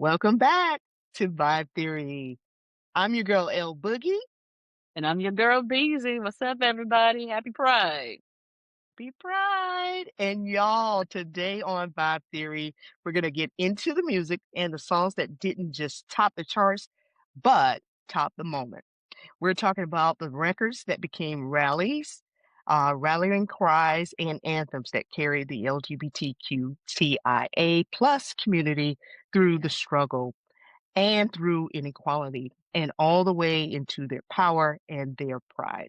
Welcome back to Vibe Theory. I'm your girl L-Boogie. And I'm your girl Beezy. What's up, everybody? Happy Pride. Be Pride. And y'all, today on Vibe Theory, we're going to get into the music and the songs that didn't just top the charts, but top the moment. We're talking about the records that became rallies, rallying cries, and anthems that carried the LGBTQTIA plus community through the struggle and through inequality and all the way into their power and their pride.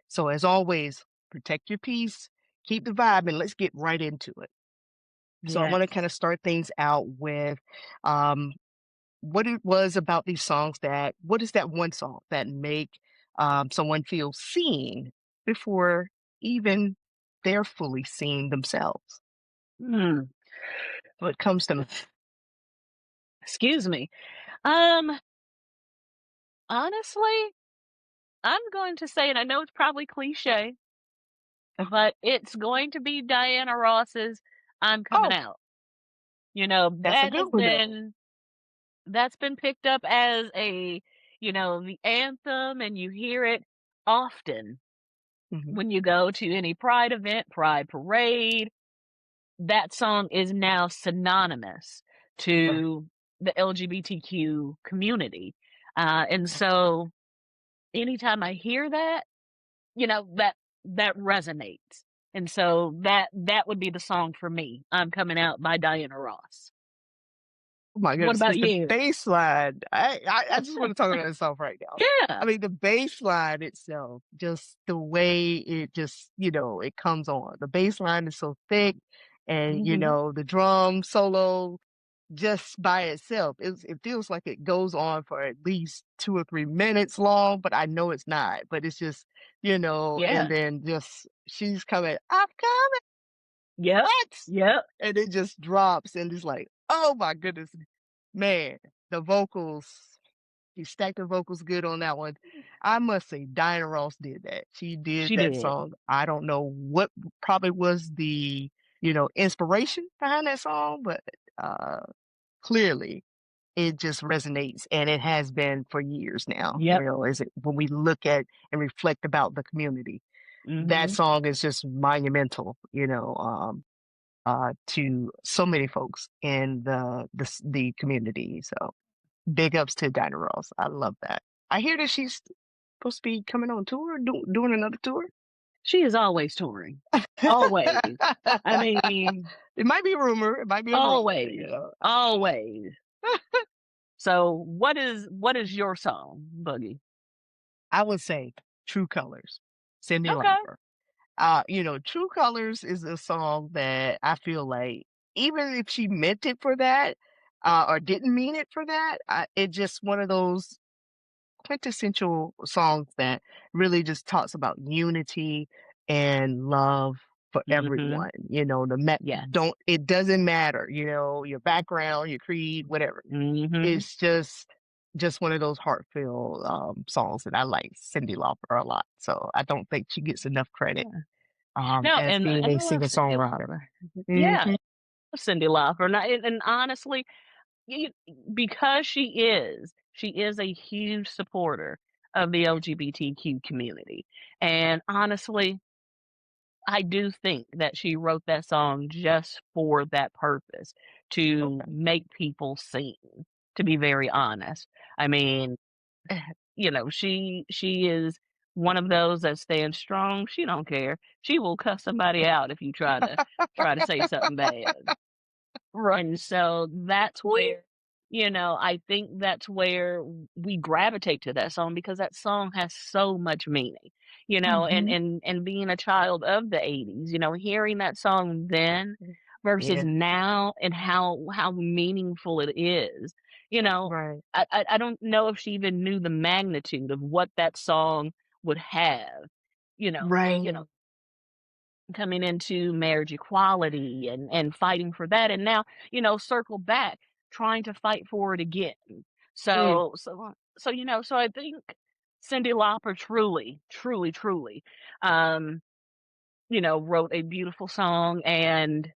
So as always, protect your peace, keep the vibe, and let's get right into it. So I want to Yes. kind of start things out with um, what it was about these songs what is that one song that make someone feel seen before even they're fully seen themselves? Hmm. So it comes to Excuse me. Um, Honestly, I'm going to say, and I know it's probably cliche, but it's going to be Diana Ross's I'm Coming oh, Out. that's a good one though. That's been picked up as the anthem, and you hear it often Hmm. when you go to any pride event, pride parade. That song is now synonymous Right. to the LGBTQ community. And so anytime I hear that, that resonates. And so that would be the song for me. I'm Coming Out by Diana Ross. Oh my What goodness, about because the you? bass line, I just want to talk about myself right now. Yeah. I mean, the bass line itself, just the way it just, it comes on. The bass line is so thick and, Hmm. the drum solo just by itself, it feels like it goes on for at least 2 or 3 minutes long, but I know it's not. But it's just, and Yeah. then just she's coming, I'm coming, Yep. what? Yep. And it just drops and it's like, oh my goodness, man, the vocals, he stacked the vocals good on that one. I must say, Diana Ross did that. She did She that did. song. I don't know what probably was the, inspiration behind that song, but uh clearly it just resonates and it has been for years now. Yep. Is it when we look at and reflect about the community, that Hmm. song is just monumental, to so many folks in the community. So big ups to Dinah Ross. I love that. I hear that she's supposed to be coming on tour, doing another tour. She is always touring. Always. I mean, It might be a rumor. It might be a rumor. always. Always. So what is your song, Boogie? I would say True Colors, Cyndi Okay. Lauper. True Colors is a song that I feel like even if she meant it for that, or didn't mean it for that, it just one of those quintessential songs that really just talks about unity and love for Mhm. everyone. Yes. don't it doesn't matter, your background, your creed, whatever. Mhm. It's just one of those heartfelt songs that I like Cyndi Lauper a lot. So I don't think she gets enough credit Yeah. No, as and being a I love singer Cyndi songwriter. Lauper. Yeah, I Hmm. love Cyndi Lauper, and honestly, you because she is a huge supporter of the LGBTQ community, and honestly, I do think that she wrote that song just for that purpose, to Okay. make people sing, to be very honest. I mean, she is one of those that stands strong. She don't care. She will cuss somebody out if you try to say something bad. Right. And so that's where, I think that's where we gravitate to that song, because that song has so much meaning, and Hmm. and being a child of the 80s, hearing that song then versus Yeah. now, and how meaningful it is. You know, Right. I don't know if she even knew the magnitude of what that song would have, you know, you Right. know, coming into marriage equality and fighting for that, and now, circle back trying to fight for it again. Mm. So I think Cyndi Lauper truly, truly, truly, um wrote a beautiful song, and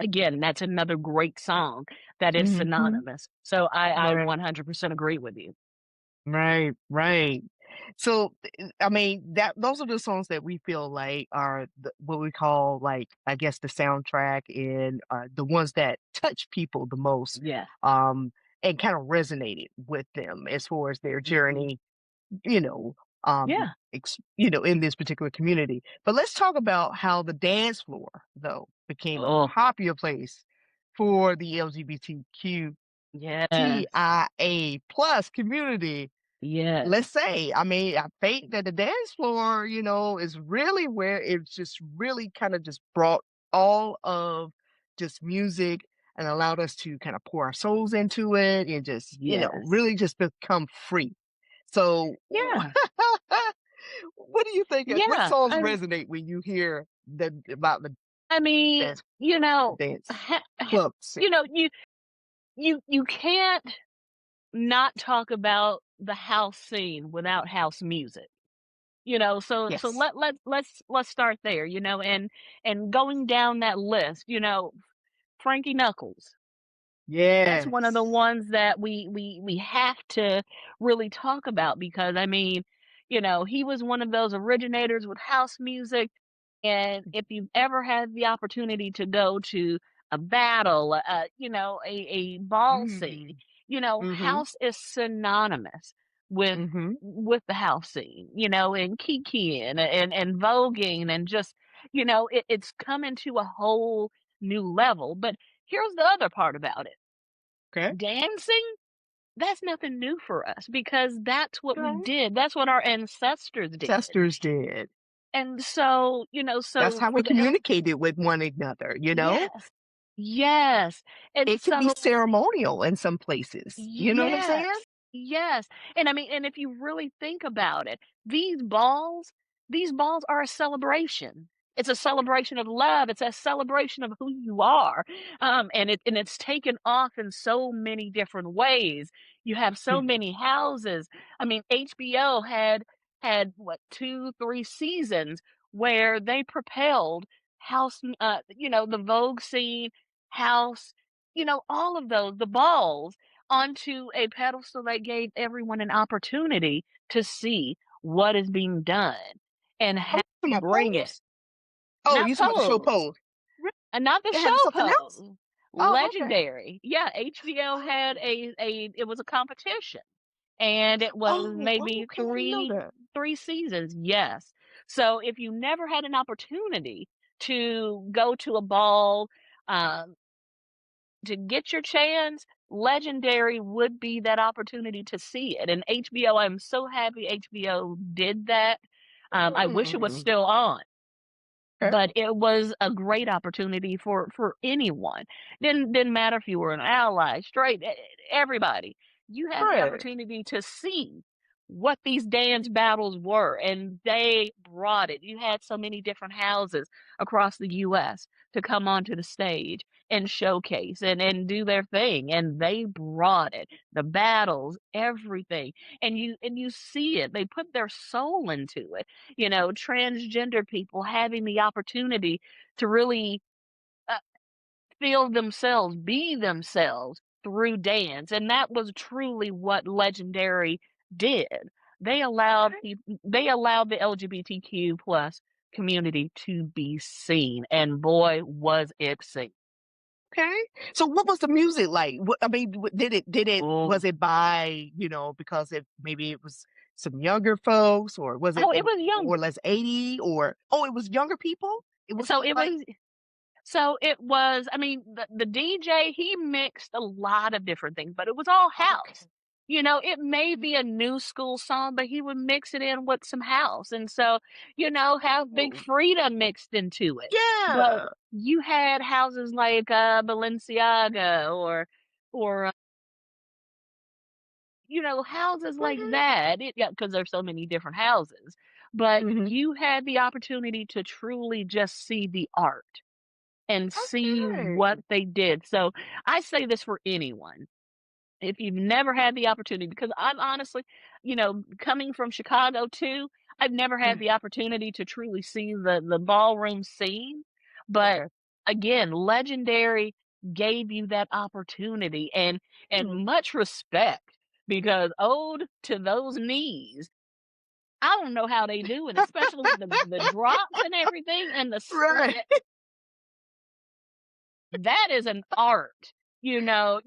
again, that's another great song that is Mhm. synonymous. So I Right. 100% agree with you. Right, right. So, I mean, that those are the songs that we feel like are what we call, like, I guess, the soundtrack and the ones that touch people the most, Yeah. um, and kind of resonated with them as far as their Mhm. journey, you know, Yeah. in this particular community. But let's talk about how the dance floor, though, became a Oh, popular place for the LGBTQ yes. TIA plus community. Yes. Let's say, I mean, I think that the dance floor, is really where it's just really kind of just brought all of just music and allowed us to kind of pour our souls into it and just, Yes. really just become free. So, Yeah. what do you think? What Yeah. songs resonate when you hear about the I mean, dance, the dance ha ha club scene? you can't not talk about the house scene without house music. So Yes. let's start there, and going down that list, Frankie Knuckles. That's one of the Yes. ones that we have to really talk about because I mean, he was one of those originators with house music. And if you've ever had the opportunity to go to a battle, a ball scene, Mm. Mhm. house is synonymous with Mhm. the house scene, and kikiing and voguing and just, it's coming to a whole new level. But here's the other part about it. Okay. Dancing, that's nothing new for us because that's what we Okay. did. That's what our ancestors did. Ancestors did. And so, That's so how we for the L communicated with one another, you know? yes, yes. And It could be so ceremonial in some places, you know what I'm yes, saying? yes. And I mean, and if you really think about it, these balls, these balls are a celebration. It's a celebration of love. It's a celebration of who you are. And it's taken off in so many different ways. You have so Mhm. many houses. I mean, HBO had what, 2, 3 seasons where they propelled house, the Vogue scene, house, all of those, the balls onto a pedestal that gave everyone an opportunity to see what is being done and Oh, how you talking we about bring it. Pose? Oh, Not you talking about the show Pose, Pose. Really? and not the They show had something else? Pose. Oh, okay. Legendary. Yeah, HBO had Oh. it was a competition, and it was Oh, maybe okay, I didn't know three that. 3 seasons, yes. So if you never had an opportunity to go to a ball, um, to get your chance, Legendary would be that opportunity to see it. And HBO, I'm so happy HBO did that. I wish it was Mm, still on, okay. but it was a great opportunity for anyone. Didn't matter if you were an ally, straight, everybody. You had the Right. opportunity to see what these dance battles were, and they brought it. You had so many different houses across the U.S. to come onto the stage and showcase and do their thing, and they brought it. The battles, everything, and you see it. They put their soul into it, transgender people having the opportunity to really uh, feel themselves, be themselves through dance. And that was truly what Legendary did. They allowed the LGBTQ plus community to be seen. And boy, was it seen. Okay. So what was the music like? I mean, Oh, was it by, because maybe it was some younger folks, or was it oh, it was young. more or less 80, or, oh, it was younger people? It was So it like, was So it was, I mean, the DJ, he mixed a lot of different things, but it was all okay. house. It may be a new school song, but he would mix it in with some house. And so, have Big Oh, Frida mixed into it. But yeah. you had houses like Balenciaga or houses like Mhm. that. Yeah, because there's so many different houses. But Mhm. you had the opportunity to truly just see the art and see what Okay. they did. So I say this for anyone. If you've never had the opportunity, because I'm honestly, coming from Chicago too, I've never had Yeah. the opportunity to truly see the ballroom scene. But Okay. again, Legendary gave you that opportunity and Mm. much respect because ode to those knees. I don't know how they do it, especially with the drops and everything and the Right. split. That is an art,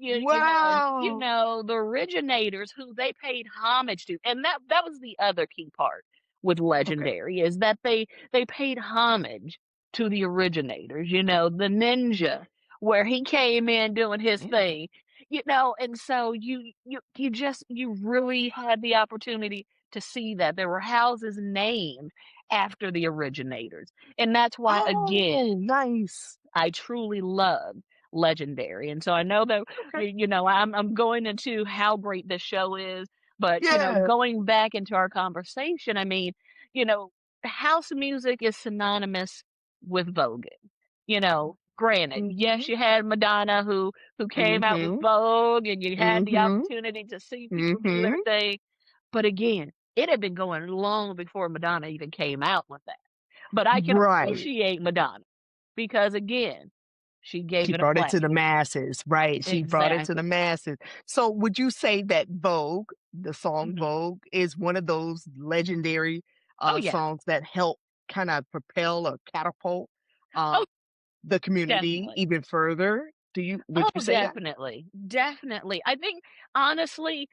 Wow. the originators who they paid homage to, and that was the other key part with Okay. Legendary is that they paid homage to the originators, the ninja, where he came in doing his Yeah. thing, and so you really had the opportunity to see that there were houses named after the originators, and that's why again Oh, nice. I truly love Legendary, and so I know that Okay. I'm going into how great this show is, but, Yeah. going back into our conversation, I mean, you know, house music is synonymous with voguing, granted, Mhm. yes, you had Madonna who came out with Mhm. Vogue, and you had the Mhm. opportunity to see people do their Mhm. thing, but again, it had been going long before Madonna even came out with that, but I can Right. appreciate Madonna because, again, she gave She it a brought it to the platform. masses, right, she brought it to the Exactly. masses. So, would you say that Vogue, the song Mhm. Vogue, is one of those legendary, Oh, yeah. songs that help kinda propel or catapult, Oh, uh, the community definitely. even further? Would Oh, you say that? definitely. Definitely. I think, honestly,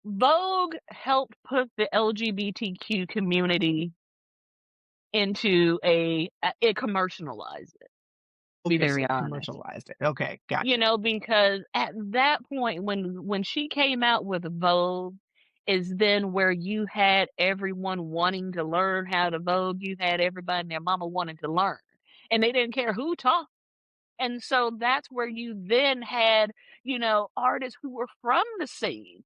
Vogue helped put the LGBTQ community into it commercialized it, to be Okay, so very it honest. commercialized it. Okay, gotcha. Because at that point when she came out with Vogue is then where you had everyone wanting to learn how to Vogue, you had everybody and their mama wanting to learn, and they didn't care who taught. And so that's where you then had, artists who were from the scene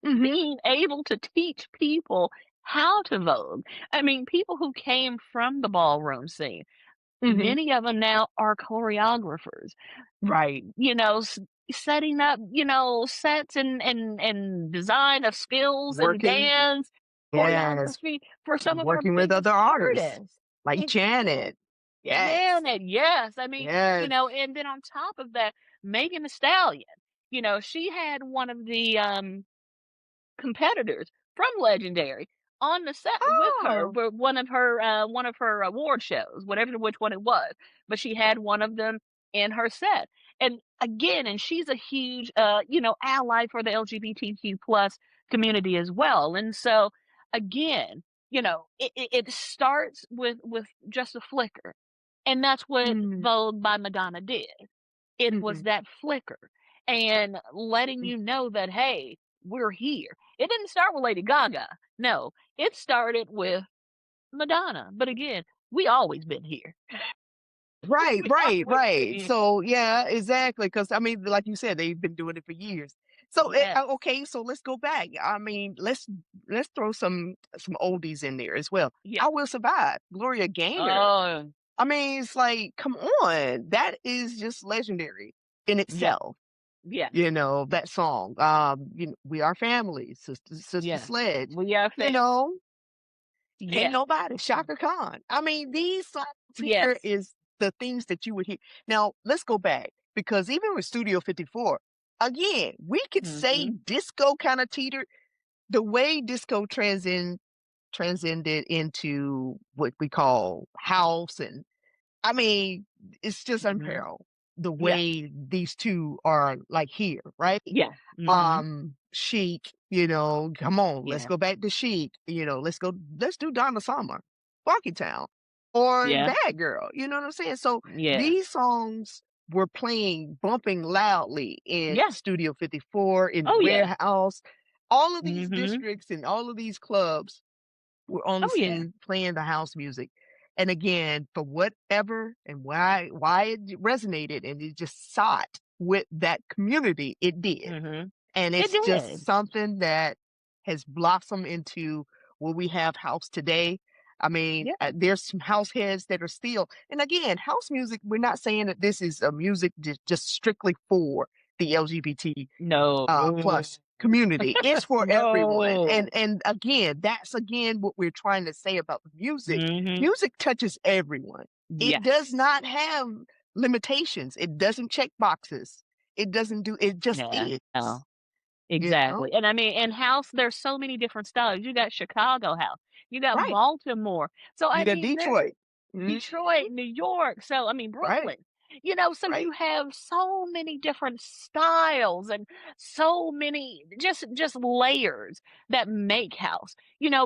Mhm, being able to teach people how to Vogue. I mean, people who came from the ballroom scene, mhm. many of them now are choreographers, Right. you know, s setting up, sets and design of skills and Working dance, yes, choreography for some of our working with biggest other artists, artists. like Exactly. Janet. Yes, Janet, yes. I mean, yes. and then on top of that, Megan Thee Stallion, she had one of the, competitors from Legendary on the set with her Oh. for one of her award shows, whatever which one it was. But she had one of them in her set. And again, and she's a huge ally for the LGBTQ plus community as well. And so again, it starts with just a flicker. And that's what Mm, Vogue by Madonna did. It was mhm, that flicker and letting mm. you know that, "Hey, we're here." It didn't start with Lady Gaga. No, it started with Madonna. But again, we always been here. Right, We right, always been right. here. So, yeah, exactly. Because I mean, like you said, they've been doing it for years. So, Yes. okay, so let's go back. I mean, let's throw some oldies in there as well. Yeah. "I Will Survive," Gloria Gaynor. Oh, I mean, it's like, come on, that is just legendary in yeah. itself. Yeah. That song. "We Are Family," Sister Yeah. Sledge. We are You family. know, Ain't Yeah. Nobody, Shaka Khan. I mean, these songs here Yes. is the things that you would hear. Now, let's go back because even with Studio 54, again, we could say Mhm. disco kind of teetered the way disco transcended into what we call house and I mean, it's just Mhm. unparalleled the Yeah. way these 2 are, like, here, right? Yeah. Mhm. Chic, come on, let's Yeah. go back to Chic, let's do Donna Summer, Funky Town, or Yeah. Bad Girl, you know what I'm saying? So, Yeah. these songs were playing, bumping loudly in Yeah. Studio 54, in the Oh, yeah. warehouse, all of these Mhm. districts and all of these clubs were on the Oh, yeah. scene playing the house music. And again, for whatever and why it resonated and it just sought with that community, it did. Mhm. And It it's just did. something that has blossomed into what we have house today. I mean, Yeah. there's some house heads that are still, and again, house music, we're not saying that this is a music just strictly for the LGBT No. plus community. It's for everyone. And No. and again, that's again what we're trying to say about the music. Mhm. Music touches everyone. It does Yes. not have limitations. It doesn't check boxes. It doesn't do it just Yeah, is, no, you know? exactly, and I mean, in house, there's so many different styles. You got Chicago house, you got Right. Baltimore, so I You got mean, there Detroit. Mhm. Detroit, New York, so I mean, Right, Brooklyn, so right, you have so many different styles and so many just layers that make house,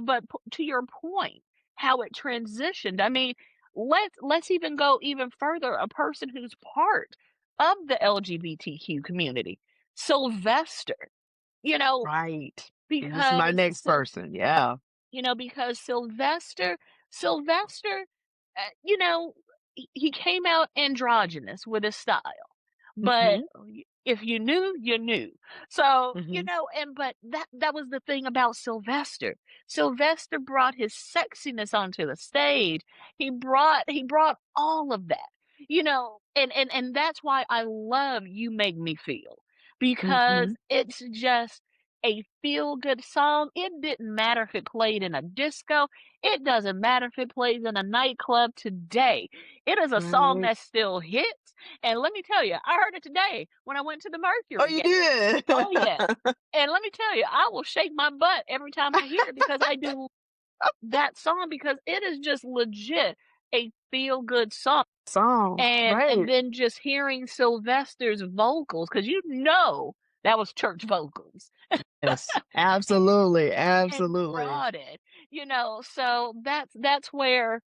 but to your point, how it transitioned, I mean, let's even go even further, a person who's part of the LGBTQ community, Sylvester, you know, right. This is my because next person, yeah. because Sylvester, he came out androgynous with his style, but Mhm, if you knew, you knew. So, mhm, and but that was the thing about Sylvester. Sylvester brought his sexiness onto the stage. He brought all of that. And that's why I love You Make Me Feel, because mhm, it's just a feel good song. It didn't matter if it played in a disco. It doesn't matter if it plays in a nightclub today. It is a song right. that still hits. And let me tell you, I heard it today when I went to the Oh, Mercury you game. did? Oh, yes. And let me tell you, I will shake my butt every time I hear it because I do that song because it is just legit a feel good song. Song, And right. then just hearing Sylvester's vocals, because that was church vocals. Yes, absolutely, And absolutely. brought it, so that's where,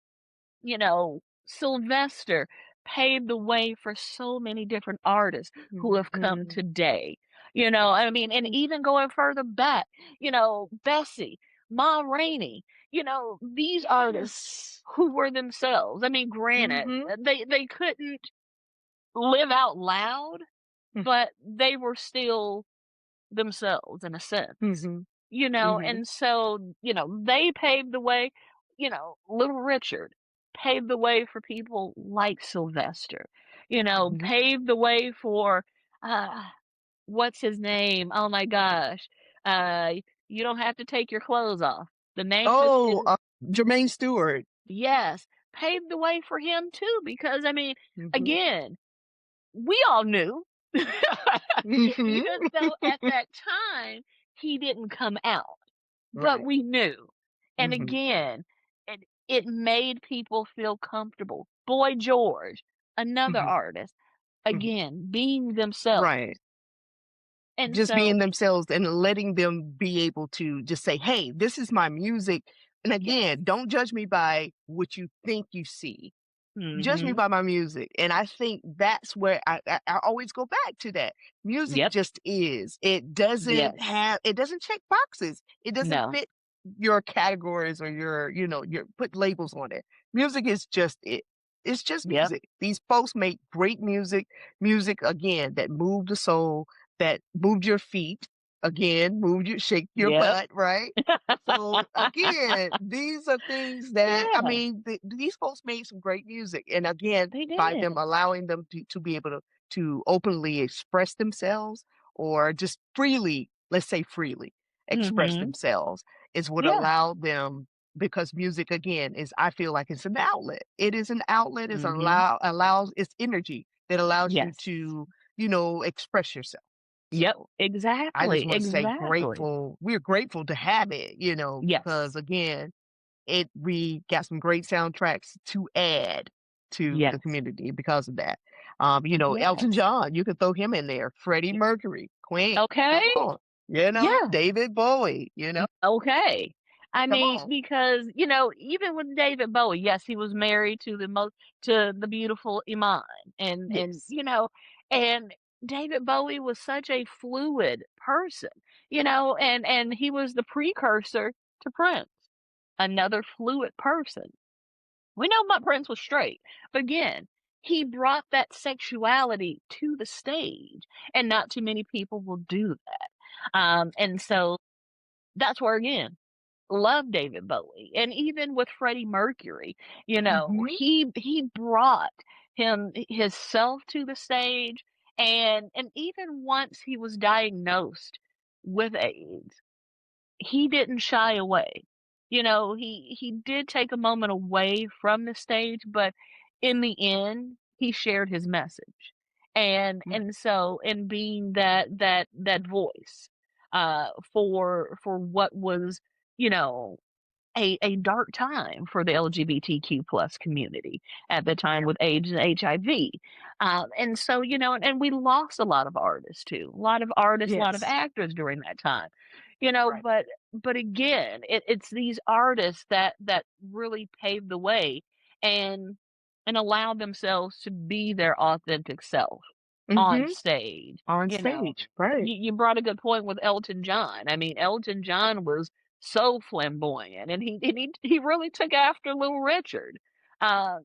Sylvester paved the way for so many different artists who have come Mhm, today. I mean, and mhm. even going further back, Bessie, Ma Rainey, these artists Yes. who were themselves. I mean, granted, Mhm, they couldn't live out loud, mm, but they were still themselves in a sense. mhm, mhm, And so, they paved the way, Little Richard paved the way for people like Sylvester, mhm. paved the way for, uh, what's his name? Oh my gosh. Uh, you don't have to take your clothes off. The name of Oh, his, Jermaine Stewart. yes, paved the way for him too, because I mean, Mhm, again, we all knew. mhm. Even though at that time he didn't come out, but Right. we knew. And Mhm, again, it made people feel comfortable. Boy George, another mhm, artist, mhm. again, being themselves. Right. And Just so, being themselves and letting them be able to just say, "Hey, this is my music." And yes. again, don't judge me by what you think you see. Judge me Mhm. by my music, and I think that's where I always go back to that. Music Yep. just is. Yes. It doesn't check boxes. It doesn't No. fit your categories or your put labels on it. Music is just it. It's just Yep. music. These folks make great music, music again that moved the soul, that moved your feet, again, shake your Yep. butt, right? So again, these are things that I Yeah, mean, these folks made some great music, and again, they by them did. allowing them to be able to openly express themselves or just freely, let's say freely express Mhm. themselves is what Yeah. allowed them because music again is I feel like it's an outlet. It is an outlet. Mhm. Allows it's energy that allows you Yes. to express yourself. Yep. So I just Exactly. want to say Exactly. grateful. We're grateful to have it, because Yes. again, we got some great soundtracks to add to the Yes. community because of that. Elton Yes. John, you could throw him in there. Freddie Mercury, Queen, Okay. come on. Yeah. David Bowie, Okay. I come mean, on. because, even with David Bowie, yes, he was married to the beautiful Iman. And, Yes. and David Bowie was such a fluid person, and he was the precursor to Prince, another fluid person. We know my Prince was straight, but again, he brought that sexuality to the stage, and not too many people will do that. And so that's where again, love David Bowie. And even with Freddie Mercury, Hmm. he brought his self to the stage, and even once he was diagnosed with AIDS, he didn't shy away. He did take a moment away from the stage, but in the end, he shared his message. And so in being that voice for what was, you know, a dark time for the LGBTQ plus community at the time Yeah. with AIDS and HIV. And so, and we lost a lot of artists too, a lot of artists, a lot of Yes. actors during that time, Right. but again, it's these artists that really paved the way and and allowed themselves to be their authentic self on Mhm. stage. On You know, stage. Right. you brought a good point with Elton John. I mean, Elton John was so flamboyant, and he really took after Little Richard.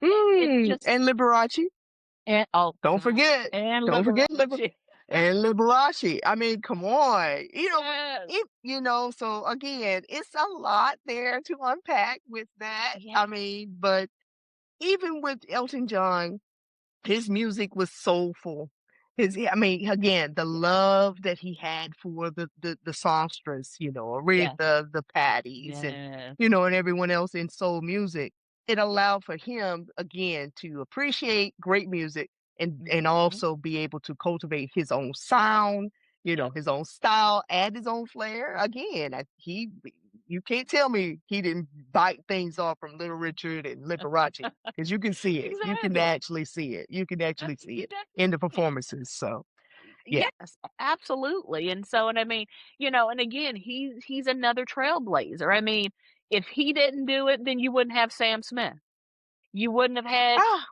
It just And Liberace. and oh Don't God, forget. and Don't forget Liberace. and Liberace. I mean, come on. Yes, So again, it's a lot there to unpack with that. yeah, I mean, but even with Elton John, his music was soulful. I mean, again, the yeah, love that he had for the songstress, yeah, Aretha, the Patties, and yeah. and everyone else in soul music. It allowed for him again to appreciate great music and Mhm. also be able to cultivate his own sound, Yep. his own style, add his own flair. Again, you can't tell me he didn't bite things off from Little Richard and Liberace. 'Cause you can see it. You can Exactly. actually see it. You can actually see You it in the definitely can. performances, so, yeah. Yes, absolutely. And so, and I mean, and again, he's another trailblazer. I mean, if he didn't do it, then you wouldn't have Sam Smith. You wouldn't have had Ah,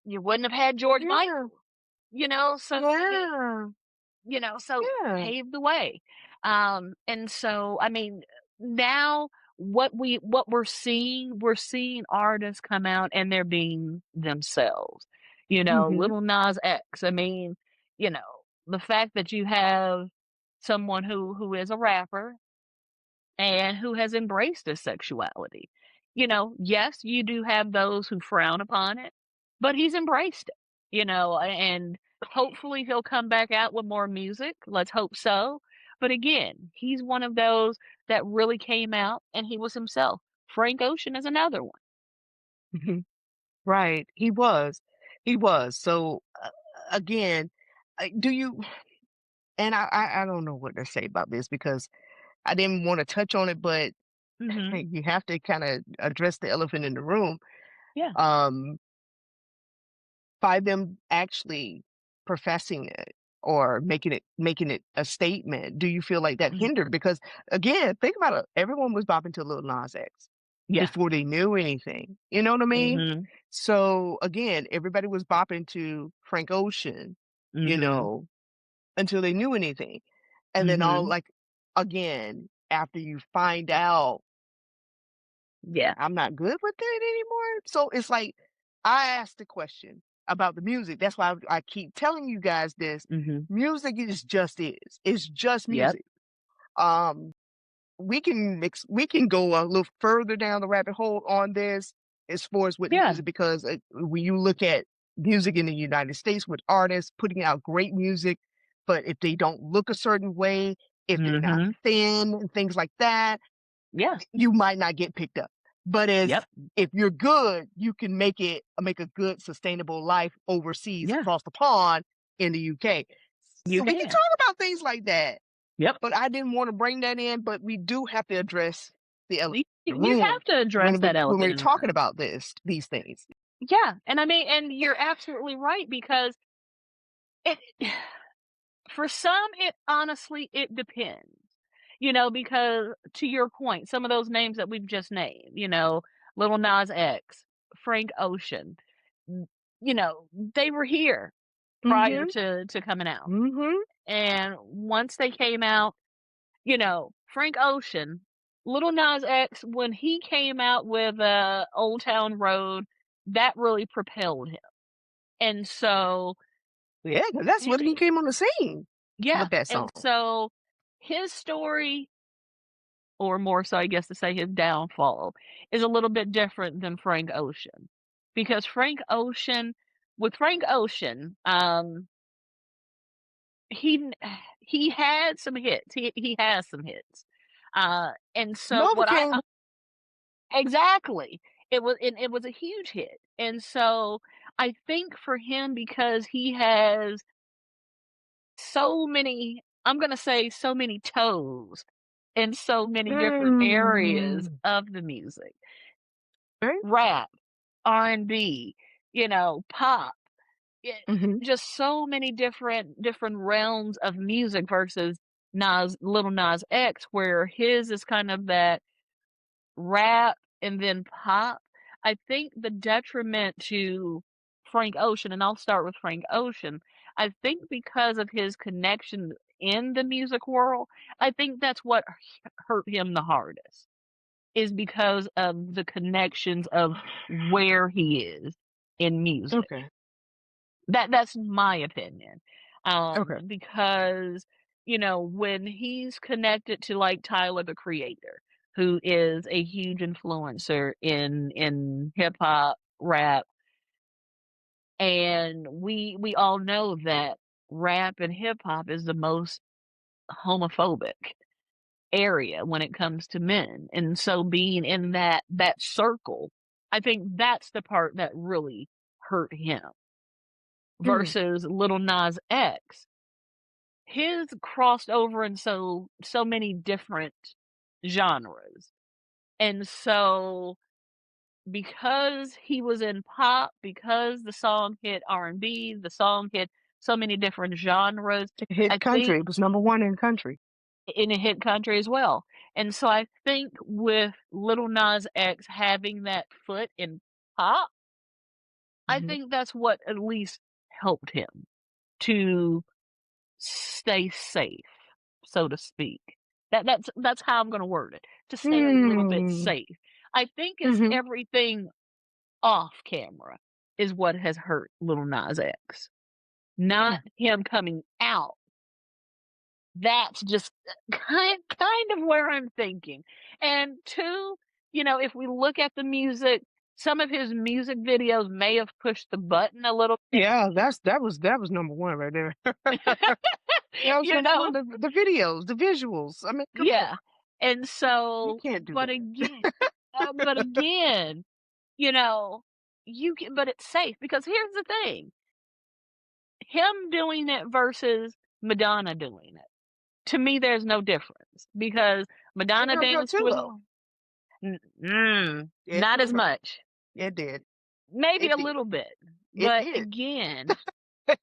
you wouldn't have had George yeah, Michael. So I mean, yeah, so yeah, paved the way. And so I mean, now what we're seeing artists come out and they're being themselves. mhm, Little Nas X. I mean, you know, the fact that you have someone who is a rapper and who has embraced his sexuality. Yes, you do have those who frown upon it, but he's embraced it, and hopefully he'll come back out with more music. Let's hope so. But again, he's one of those that really came out and he was himself. Frank Ocean is another one. mhm, right, he was, he was, so, again, do you and I don't know what to say about this because I didn't wanna touch on it, but Mhm. you have to kinda address the elephant in the room. Yeah. Um, by them actually professing it or making it a statement, do you feel like that Mhm. hindered? Because again, think about it. Everyone was bopping to Lil Nas X Yeah. before they knew anything. You know what I mean? Mhm. So again, everybody was bopping to Frank Ocean, you Mhm. know, until they knew anything. And then all Mhm. like again, after you find out Yeah. I'm not good with it anymore. So it's like I asked the question about the music. That's why I keep telling you guys this. Mhm. Music is just is. It's just Yep. music. Um, we can go a little further down the rabbit hole on this as far as with Yeah. music because when you look at music in the United States with artists putting out great music, but if they don't look a certain way, if they're not Mhm. thin and things like that, Yeah. you might not get picked up. But Yep. if you're good, you can make a good sustainable life overseas Yeah. across the pond in the UK. You So we can can. talk about things like that. Yep. But I didn't want to bring that in, but we do have to address the elephant You in the you room have to address that when elephant we're in the talking room. about these things. Yeah, and I mean, and you're absolutely right because it for some, it honestly, it depends. Because to your point, some of those names that we've just named, Little Nas X, Frank Ocean, n- they were here prior Mhm. to coming out. Mhm. And once they came out, Frank Ocean, Little Nas X, when he came out with Old Town Road, that really propelled him. And so, Yeah, 'cause that's hi- when he came on the scene yeah, with that and song. so his story, or more so, I guess to say his downfall, is a little bit different than Frank Ocean. Because with Frank Ocean, he he had some hits. He has some hits. And so what I Novocaine. exactly. It was a huge hit. And so I think for him because he has so many, I'm gonna say so many toes in so many different areas Mm. of the music. Okay. Rap, R&B, pop, yeah, Mhm. just so many different realms of music versus Little Nas X, where his is kind of that rap and then pop. I think the detriment to Frank Ocean, and I'll start with Frank Ocean, I think because of his connection in the music world, I think that's what hurt him the hardest, is because of the connections of where he is in music. Okay. That's my opinion. Okay. Because, when he's connected to like Tyler the Creator, who is a huge influencer in hip hop, rap, and we all know that rap and hip hop is the most homophobic area when it comes to men. And so being in that circle, I think that's the part that really hurt him Mm. versus Little Nas X. His crossed over in so many different genres. And so because he was in pop, because the song hit R&B, the song hit so many different genres, It hit I country. think It was number 1 in country. in a hit country as well. And so I think with Little Nas X having that foot in pop, I Mhm. think that's what at least helped him to stay safe, so to speak. That's how I'm gonna word it, to stay a little bit Mm. safe. I think it's Mhm. everything off camera is what has hurt Little Nas X, not Mm. him coming out. That's just kind of where I'm thinking. And 2, if we look at the music, some of his music videos may have pushed the button a little bit, Yeah, that was number 1 right there. That was you number 1, know? the videos, the visuals. I mean, come on. Yeah. And You so, can't do but that. again, but again, you know, you can, but it's safe because here's the thing: him doing it versus Madonna doing it. To me, there's no difference because Madonna Girl, girl, danced too, with though. not It as did hurt. much, It did. maybe It a did. little bit, It but did. again,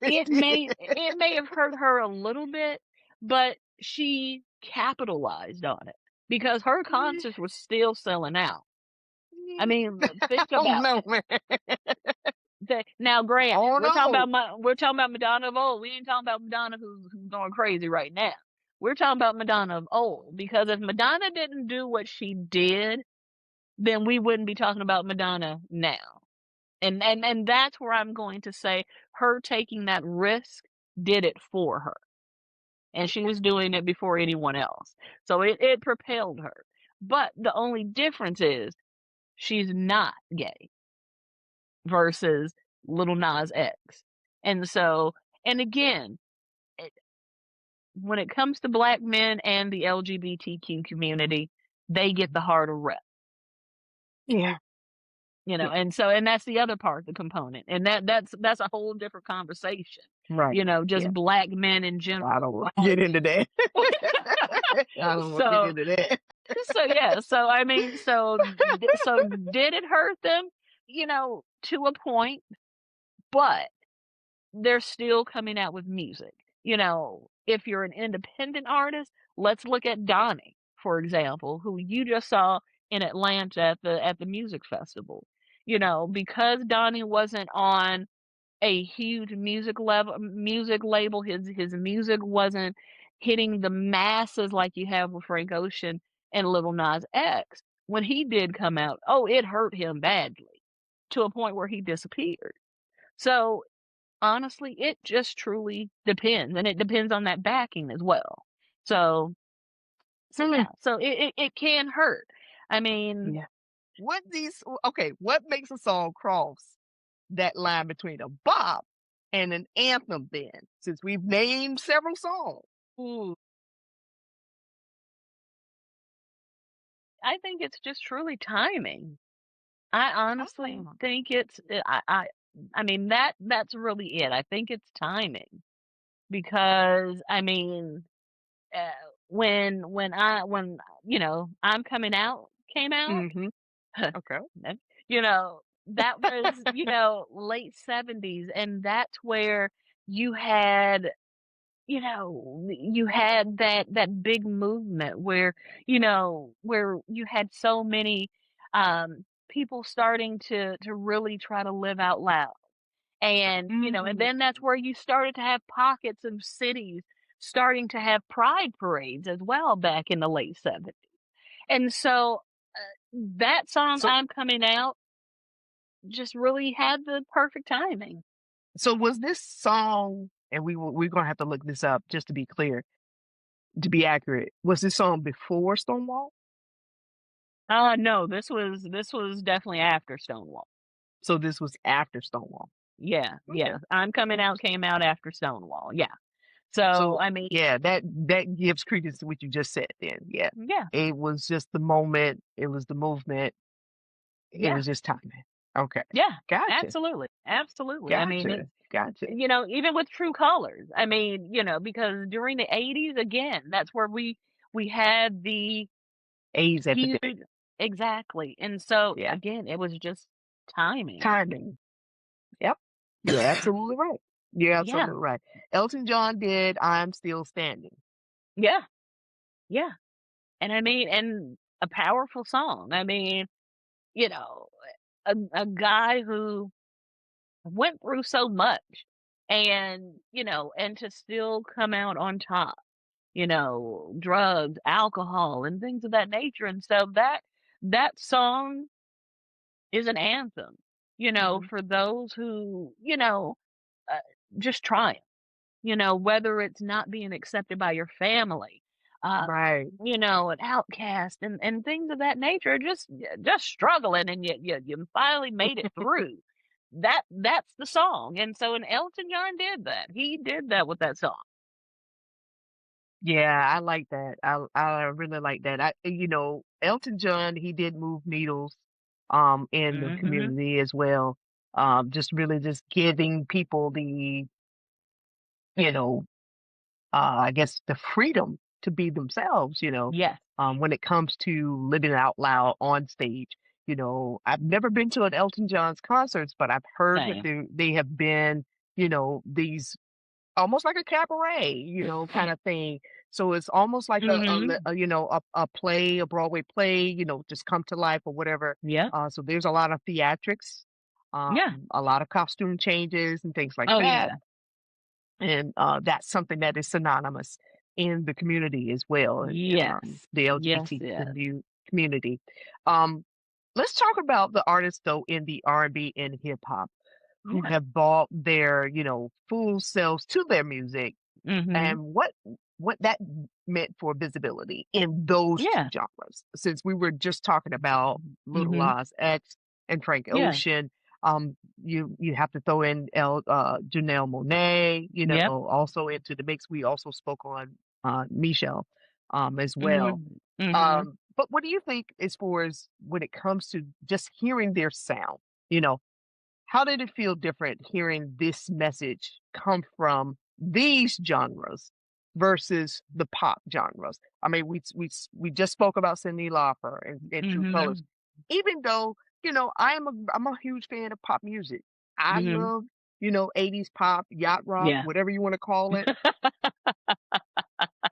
It did. it may have hurt her a little bit, but she capitalized on it because her concerts were still selling out. I mean, think Oh, about no, man. that. Now, granted, Oh, no. we're talking about Madonna of old. We ain't talking about Madonna who's going crazy right now. We're talking about Madonna of old because if Madonna didn't do what she did, then we wouldn't be talking about Madonna now. And that's where I'm going to say her taking that risk did it for her. And she was doing it before anyone else. So it propelled her. But the only difference is she's not gay versus Little Nas X. And so, and again, it, when it comes to black men and the LGBTQ community, they get the harder rep, Yeah. Yeah. and so, and that's the other part, the component. And that's a whole different conversation, Right. just Yeah. black men in general. I don't want to get into that. I don't want to get So, into that. so yeah, so I mean, so did it hurt them? To a point, but they're still coming out with music. If you're an independent artist, let's look at Donnie, for example, who you just saw in Atlanta at the music festival. Because Donnie wasn't on a huge music label, his music wasn't hitting the masses like you have with Frank Ocean and Little Nas X. When he did come out, oh, it hurt him badly to a point where he disappeared. So honestly, it just truly depends, and it depends on that backing as well. So Hmm. yeah, so it can hurt. I mean, Yeah. What makes a song cross that line between a bop and an anthem then? Since we've named several songs. ooh, I think it's just truly timing. I honestly Oh. think it's I I mean, that's really it. I think it's timing because, I mean, uh, when, I'm Coming Out came out, Mhm. Okay. that that was, late '70s, and that's where you had you had that big movement where, where you had so many, people starting to really try to live out loud. And Mhm. then that's where you started to have pockets of cities starting to have pride parades as well back in the late '70s. And so, that song, So I'm Coming Out, just really had the perfect timing. so was this song, and we're gonna have to look this up just to be clear, to be accurate. Was this song before Stonewall? No, this was definitely after Stonewall. So this was after Stonewall. Yeah, Okay. yeah. I'm Coming Okay. Out came out after Stonewall, yeah. So, So I mean, yeah, that gives credence to what you just said then. Yeah. yeah, It was just the moment, it was the movement, it yeah, was just timing. Okay. yeah, Gotcha. absolutely, absolutely. I mean, Gotcha. Gotcha. even with True Colors, I mean, because during the '80s, again, that's where we had the AIDS epidemic. huge. Exactly, and so, Yeah. again, it was just timing. Timing. Yep. You're absolutely right. You're Yeah, absolutely right. Elton John did I'm Still Standing. yeah, yeah, and I mean, and a powerful song. I mean, you know, a guy who went through so much and to still come out on top, drugs, alcohol, and things of that nature. And so that song is an anthem, Mhm. for those who, uh, just trying, whether it's not being accepted by your family, uh, Right. an outcast and things of that nature, just struggling, and you finally made it through. That's the song. And so, and Elton John did that. He did that with that song. Yeah, I like that. I really like that. Elton John, he did move needles in the Mhm. community as well. Just really just giving people the, you know, I guess the freedom to be themselves, Yes. when it comes to living out loud on stage. I've never been to an Elton John's concerts, but I've heard that Same. they have been, these almost like a cabaret, kind of thing. So it's almost like Mhm. a play, a Broadway play, just come to life or whatever. Yeah. So there's a lot of theatrics, Yeah. a lot of costume changes and things like Oh, that. yeah. And that's something that is synonymous in the community as well, and Yes. the Yes, LGBT yes. community. Um, let's talk about the artists though in the R&B and hip hop who Yeah. have brought their, full selves to their music, Mhm. and what that meant for visibility in those two Yeah. genres. Since we were just talking about Little Mhm. Nas X and Frank Yeah. Ocean, you have to throw in Janelle Monáe, Yep. also into the mix. We also spoke on Michelle as well. Mhm. Mhm. But what do you think as far as when it comes to just hearing their sound? You know, how did it feel different hearing this message come from these genres versus the pop genres? I mean, we just spoke about Cyndi Lauper and True Colors. Mhm. Even though I'm a huge fan of pop music. I Mhm. love 80s pop, yacht rock, Yeah. whatever you want to call it.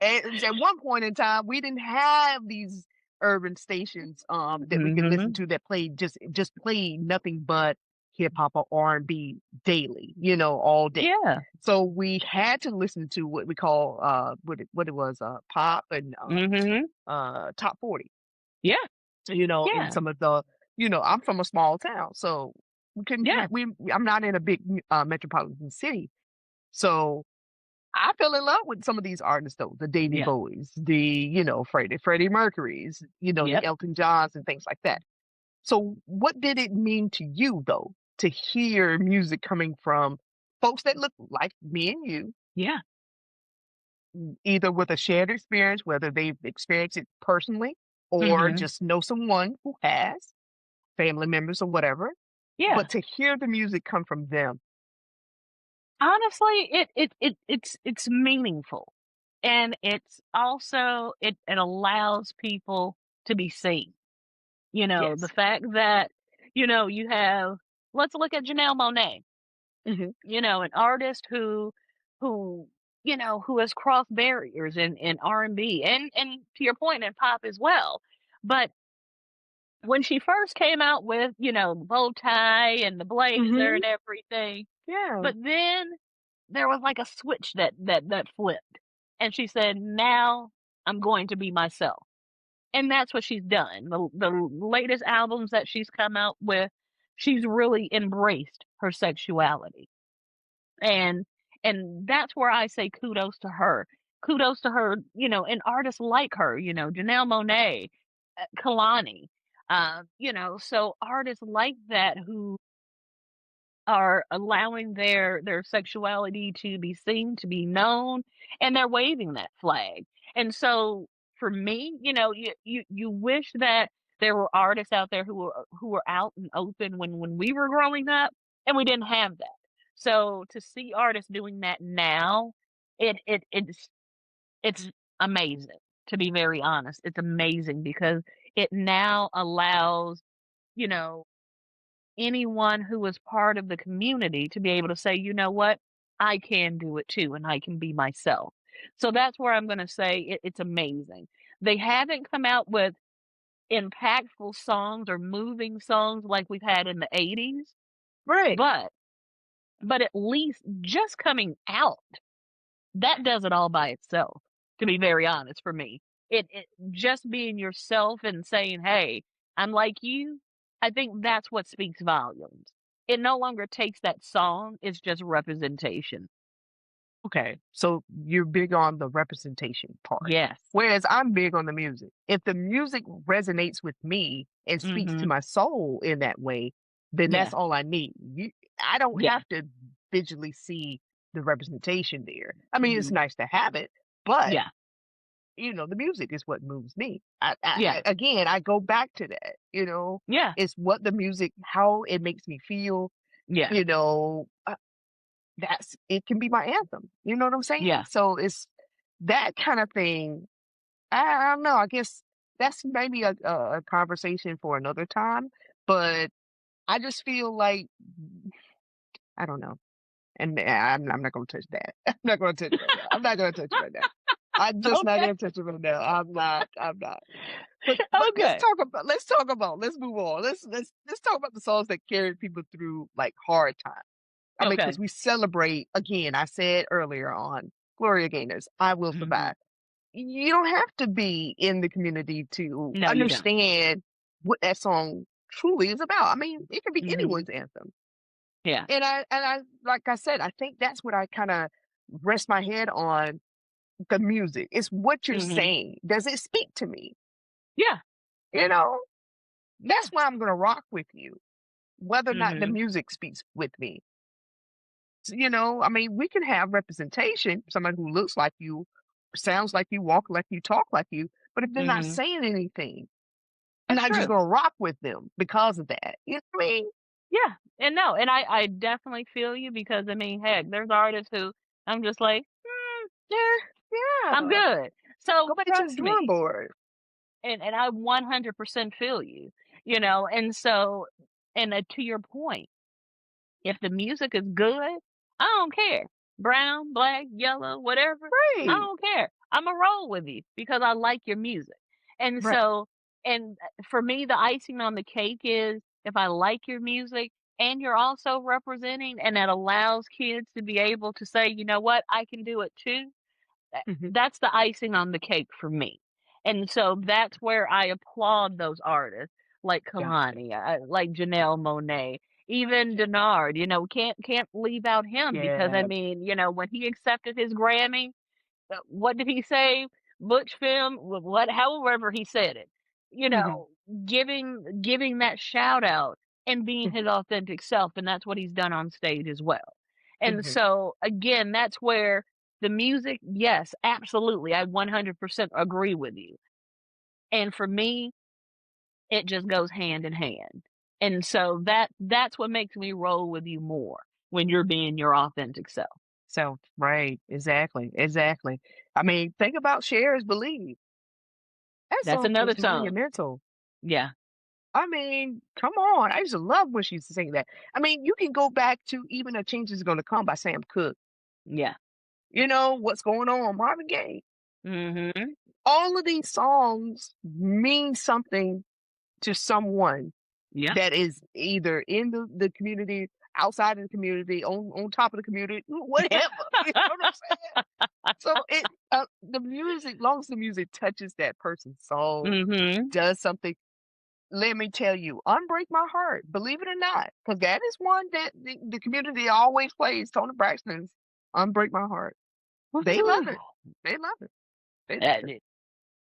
And at one point in time, we didn't have these urban stations that we could listen Mhm. to that played just played nothing but hip hop or R&B daily, all day. Yeah. So we had to listen to what we call what it was pop and Mhm. top 40. Yeah. In Yeah. some of the I'm from a small town, so we couldn't Yeah. I'm not in a big metropolitan city. So I fell in love with some of these artists though, the David Yeah. Bowies, the, Freddie Mercury's, the Yep. Elton Johns and things like that. So what did it mean to you though, to hear music coming from folks that look like me and you, Yeah. either with a shared experience, whether they've experienced it personally or Mhm. just know someone who has, family members or whatever. Yeah. but to hear the music come from them. Honestly, it's meaningful, and it's also it allows people to be seen. The Yes. fact that, you have let's look at Janelle Monáe, Mhm. an artist who, who has crossed barriers in R&B and to your point in pop as well. But when she first came out with, the bow tie and the blazer Mhm. and everything, Yeah. but then there was like a switch that flipped, and she said, "Now I'm going to be myself." And that's what she's done. The latest albums that she's come out with, she's really embraced her sexuality. And that's where I say kudos to her. Kudos to her, and artists like her, Janelle Monáe, Kalani, so artists like that who are allowing their sexuality to be seen, to be known, and they're waving that flag. And so for me, you wish that there were artists out there who were out and open when we were growing up, and we didn't have that. So to see artists doing that now, it's amazing. To be very honest, it's amazing because it now allows, you know, anyone who is part of the community to be able to say, "You know what? I can do it too, and I can be myself." So that's where I'm gonna say it's amazing. They haven't come out with impactful songs or moving songs like we've had in the '80s, Right. but at least just coming out, that does it all by itself, to be very honest for me. It just being yourself and saying, "Hey, I'm like you," I think that's what speaks volumes. It no longer takes that song, it's just representation. Okay. So you're big on the representation part, Yes. whereas I'm big on the music. If the music resonates with me and speaks to Mhm. my soul in that way, then Yeah. that's all I need. I don't Yeah. have to visually see the representation there. I mean, it's Mhm. nice to have it, but Yeah. the music is what moves me. Yeah. Again, I go back to that. Yeah. It's what the music, how it makes me feel. Yeah. You know, that's it can be my anthem. You know what I'm saying? Yeah. So it's that kind of thing. I don't know. I guess that's maybe a conversation for another time. But I just feel like I don't know. And I'm not going to touch that. I'm not going to touch it right now. I'm not going to touch it right now. I'm just not Okay. going to touch it right now. I'm not. I'm not. But let's Okay. talk about. Let's move on. Let's talk about the songs that carry people through like hard times. I mean, because Okay. we celebrate again, I said earlier on Gloria Gaynor's I Will Mhm. Survive. You don't have to be in the community to No, you don't. understand what that song truly is about. I mean, it can be Mhm. anyone's anthem. Yeah. And I like I said, I think that's what I kinda rest my head on the music. It's what you're Mhm. saying. Does it speak to me? Yeah. You know? Yeah. That's why I'm gonna rock with you, whether or not the Mhm. music speaks with me. I mean, we can have representation, somebody who looks like you, sounds like you, walk like you, talk like you, but if they're not Mhm. saying anything, I'm That's not just true. gonna rock with them because of that. You know what I mean? Yeah, and no, and I definitely feel you because, I mean, heck, there's artists who I'm just like, Yeah, I'm yeah. good." So, Go back to the trust drawing me, board. and I 100% feel you, and so to your point, if the music is good, I don't care. Brown, black, yellow, whatever, I Right, don't care. Imma roll with you because I like your music. And right. so for me, the icing on the cake is if I like your music and you're also representing and that allows kids to be able to say, "You know what? I can do it too." Mhm. That's the icing on the cake for me. And so that's where I applaud those artists like Gotcha. Kalani, like Janelle Monáe, even Denard, can't leave out him because I Yeah. mean, when he accepted his Grammy, what did he say? Butch film, what however he said it. You Mhm, know, giving that shout out and being mhm, his authentic self, and that's what he's done on stage as well. And mhm. so again, that's where the music, yes, absolutely. I 100% agree with you. And for me, it just goes hand in hand. And so that's what makes me roll with you more when you're being your authentic self. So, right, exactly, exactly. I mean, think about Cher's Believe. That That's song another was song. monumental. Yeah. I mean, come on. I used to love when she used to sing that. I mean, you can go back to even A Change Is Gonna Come by Sam Cooke. Yeah. You know, What's Going On, Marvin Gaye. Mhm. All of these songs mean something to someone Yeah. that is either in the community, outside of the community, on top of the community, whatever. You know what I'm saying? So the music, long as the music touches that person's soul, Mhm. does something. Let me tell you, Unbreak My Heart, believe it or not, because that is one that the community always plays. Tony Braxton's Unbreak My Heart. They love it. Woo. They love it. They love That it. it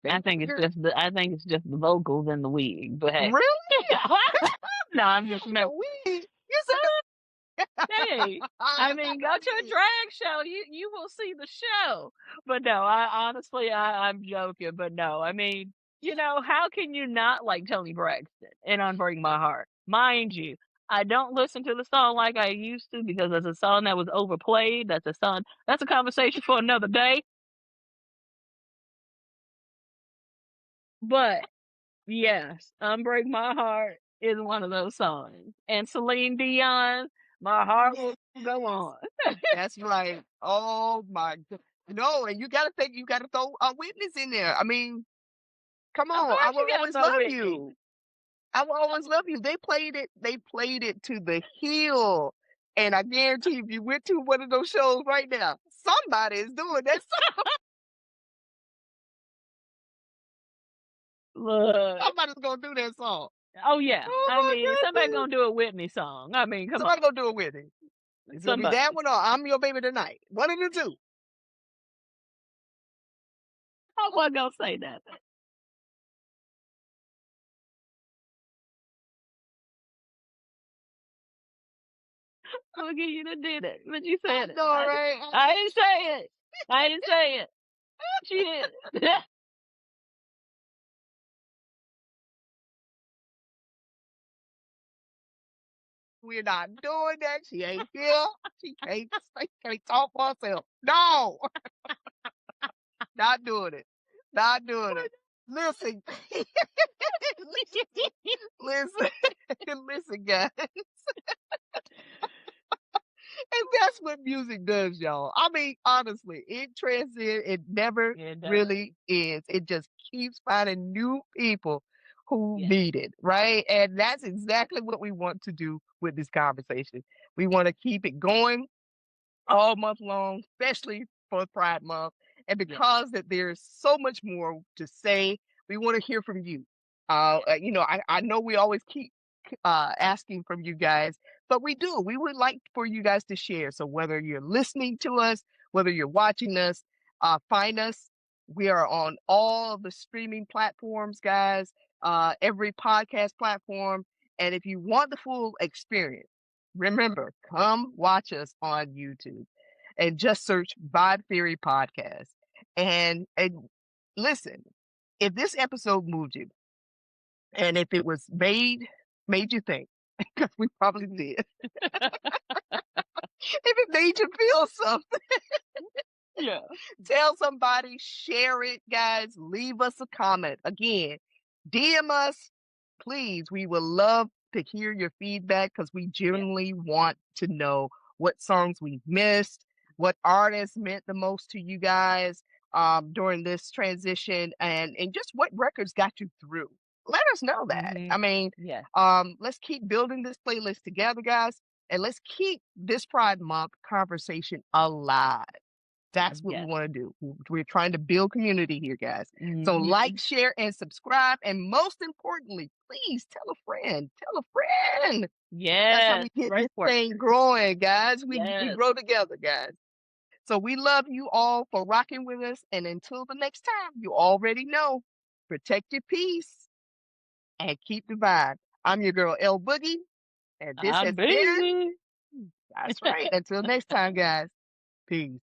They I think it's figure, just the vocals and the wig, but hey. really? No, I'm just The no. weed? You said Hey, I mean, go to a the drag show, you will see the show. But no, I honestly, I'm joking, but no, I mean, how can you not like Tony Braxton and Unbreak My Heart? Mind you, I don't listen to the song like I used to because it's a song that was overplayed. That's a conversation for another day. But yes, Unbreak My Heart is one of those songs. And Celine Dion, My Heart Will Go On. That's right. Oh my god. No, and you gotta think you gotta throw a witness in there. I mean, come Of on. I course you will gotta always throw love Whitney. you. I will always love you. They played it to the hill. And I guarantee if you went to one of those shows right now, somebody is doing that. Look. Somebody's gonna do that song. Oh yeah. Oh I my mean, somebody goodness. gonna do a Whitney song. I mean, come on. Somebody gonna do it with it. It's gonna be that Somebody. one or I'm Your Baby Tonight. One of the two. I wasn't gonna say that. Boogie, you done did it. But you I said it. know, right? I didn't say it. I didn't say it. She did. We're not doing that. She ain't here. She can't talk for herself. No, not doing it. Not doing it. Listen, listen, listen, guys. And that's what music does, y'all. I mean, honestly, it transcends, it never It does. really ends. It just keeps finding new people who Yes. need it, right? And that's exactly what we want to do with this conversation. We want to keep it going all month long, especially for Pride Month. And Yes. because that there's so much more to say, we want to hear from you. Yes. I know we always keep asking from you guys, but we do. We would like for you guys to share. So whether you're listening to us, whether you're watching us, find us. We are on all of the streaming platforms, guys, every podcast platform. And if you want the full experience, remember, come watch us on YouTube and just search Vibe Theory Podcast. And listen, if this episode moved you and if it was made you think, because we probably did, if it made you feel something, Yeah. tell somebody, share it, guys, leave us a comment. Again, DM us, please. We would love to hear your feedback because we Yes. genuinely want to know what songs we missed, what artists meant the most to you guys during this transition, and just what records got you through. Let us know that. Mhm. I mean, Yes. let's keep building this playlist together, guys, and let's keep this Pride Month conversation alive. That's what we Yes. want to do. We're trying to build community here, guys. So like, Mhm. share, and subscribe. And most importantly, please tell a friend. Tell a friend. That's how Yes. we get Great this work. thing growing, guys. We Yes. grow together, guys. So we love you all for rocking with us. And until the next time, you already know, protect your peace and keep the vibe. I'm your girl, L-Boogie, and this I'm has been, busy. that's right. Until next time, guys. Peace.